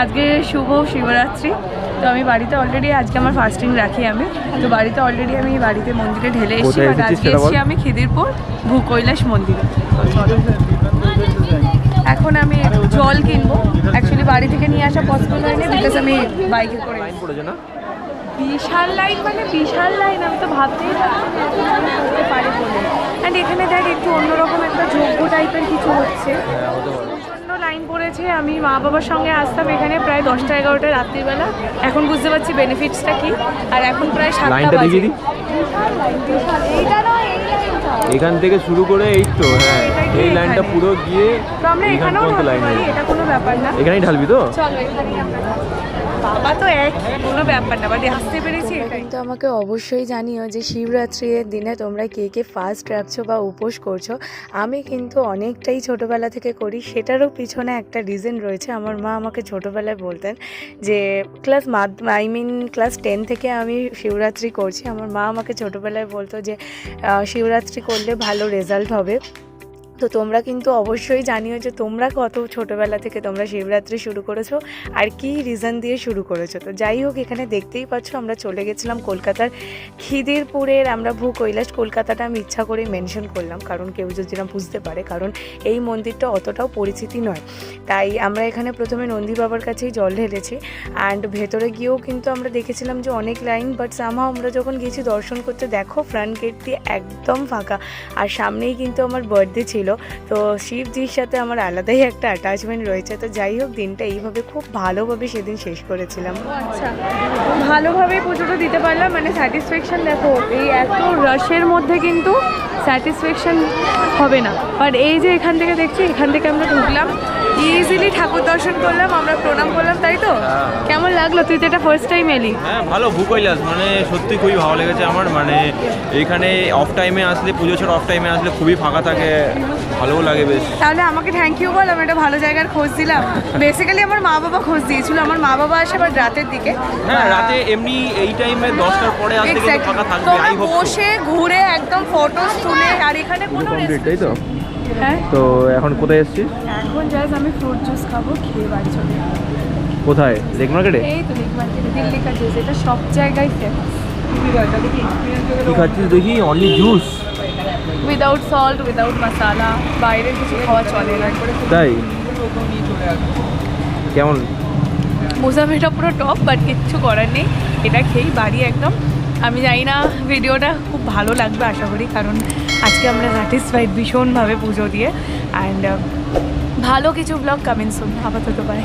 আজকে শুভ শিবরাত্রি। তো আমি বাড়িতে অলরেডি আজকে আমার ফাস্টিং রাখি আমি। তো বাড়িতে অলরেডি আমি বাড়িতে মন্দিরে ঢেলে এসেছি। বাট আজকে এসেছি আমি খিদিরপুর ভূকৈলাস মন্দিরে। এখন আমি জল কিনবো। অ্যাকচুয়ালি বাড়ি থেকে নিয়ে আসা পসিবল হয়নি, বিকজ আমি বাইকে করে। বিশাল লাইন, মানে বিশাল লাইন, আমি তো ভাবতেই করতে পারি বলে। অ্যান্ড এখানে দেখ একটু অন্যরকম একটা যোগ্য টাইপের কিছু হচ্ছে। প্রচণ্ড লাইন পড়েছে। আমি মা বাবার সঙ্গে আসতাম এখানে প্রায় 10টা-11টা রাত্রিবেলা। এখন বুঝতে পারছি বেনিফিটসটা কি। আর এখন প্রায় 7টা বাজে। এখান থেকে শুরু করে এই তো, হ্যাঁ এই লাইনটা পুরো গিয়ে তো আমরা এখানেও ঢালতে পারি, এটা কোনো ব্যাপার না। এখানেই ঢালবি তো? চলো এখানেই আমরা বাবা তো এক কোনো ব্যাপার না, বাট আসতে পেরেছি এটাই। কিন্তু আমাকে অবশ্যই জানিও যে শিবরাত্রির দিনে তোমরা কে কে ফাস্ট রাখছো বা উপোস করছো। আমি কিন্তু অনেকটাই ছোটোবেলা থেকে করি, সেটারও পিছনে একটা রিজন রয়েছে। আমার মা আমাকে ছোটোবেলায় বলতেন যে ক্লাস 10 থেকে আমি শিবরাত্রি করছি। আমার মা আমাকে ছোটোবেলায় বলতো যে শিবরাত্রি করলে ভালো রেজাল্ট হবে। তো তোমরা কিন্তু অবশ্যই জানিও যে তোমরা কত ছোটোবেলা থেকে তোমরা শিবরাত্রি শুরু করেছো আর কি রিজন দিয়ে শুরু করেছো। তো যাই হোক, এখানে দেখতেই পাচ্ছ আমরা চলে গেছিলাম কলকাতার খিদিরপুরের আমরা ভূকৈলাস। কলকাতাটা আমি ইচ্ছা করে মেনশন করলাম, কারণ কেউ যদি না বুঝতে পারে, কারণ এই মন্দিরটা অতটাও পরিচিতি নয়। তাই আমরা এখানে প্রথমে নন্দী বাবার কাছেই জল ঢেলেছি। অ্যান্ড ভেতরে গিয়েও কিন্তু আমরা দেখেছিলাম যে অনেক লাইন, বাট সামহাও আমরা যখন গেছি দর্শন করতে, দেখো ফ্রন্ট গেট দিয়ে একদম ফাঁকা। আর সামনেই কিন্তু আমার বার্থডে ছিল। তো শিবজির সাথে আমার আলাদাই একটা অ্যাটাচমেন্ট রয়েছে। তো যাই হোক, দিনটা এইভাবে খুব ভালোভাবে সেদিন শেষ করেছিলাম। আচ্ছা, ভালোভাবেই পুজোটা দিতে পারলাম, মানে স্যাটিসফ্যাকশান। দেখো এই এত রাশের মধ্যে কিন্তু স্যাটিসফ্যাকশান হবে না। বাট এই যে এখান থেকে দেখছি, এখান থেকে আমরা ঢুকলাম, ইজিলি ঠাকুর দর্শন করলাম, আমরা প্রণাম করলাম, তাই তো? কেমন লাগলো? তুই তো এটা ফার্স্ট টাইম এলি। হ্যাঁ ভালো, ভূকৈলাস মানে সত্যি খুবই ভালো লেগেছে আমার। মানে এইখানে অফ টাইমে আসলে, পুজো ছাড়া অফ টাইমে আসলে খুবই ফাঁকা থাকে, ভালোও লাগে বেশ। তাহলে আমাকে থ্যাংক ইউ বল, আমি একটা ভালো জায়গার খোঁজ দিলাম। বেসিক্যালি আমার মা বাবা খোঁজ দিয়েছিল। আমার মা বাবা আসে আবার রাতের দিকে। হ্যাঁ রাতে এমনি এই টাইমে 10টার পরে আসলে কিন্তু ফাঁকা থাকবে। আই হোপ বসে ঘুরে একদম ফটোস তুলে। আর এখানে কোনো তাই তো? হ্যাঁ। তো এখন কোথায় এসেছিস? এখন জাস্ট আমি ফ্রুট জুস খাবো, খেয়ে বাড়ি চলে যাবো। কোথায়? লেক মার্কেটে? এই তো লেক মার্কেটে দিল্লি কা জুস, এটা সব জায়গায় ফেমাস। কি খাচ্ছিস দেখি? Only juice, without salt, without masala, বাইরের কিছু খাওয়া চলে না। তাই? কেমন? মোজামেটা পুরো টপ, বাট কিচ্ছু করার নেই, এটা খেয়েই বাড়ি একদম। আমি জানি না ভিডিওটা খুব ভালো লাগবে আশা করি, কারণ আজকে আমরা স্যাটিসফাইড ভীষণভাবে পুজো দিয়ে। অ্যান্ড ভালো কিছু ব্লগ কামিং সুন আপাতত। পায়।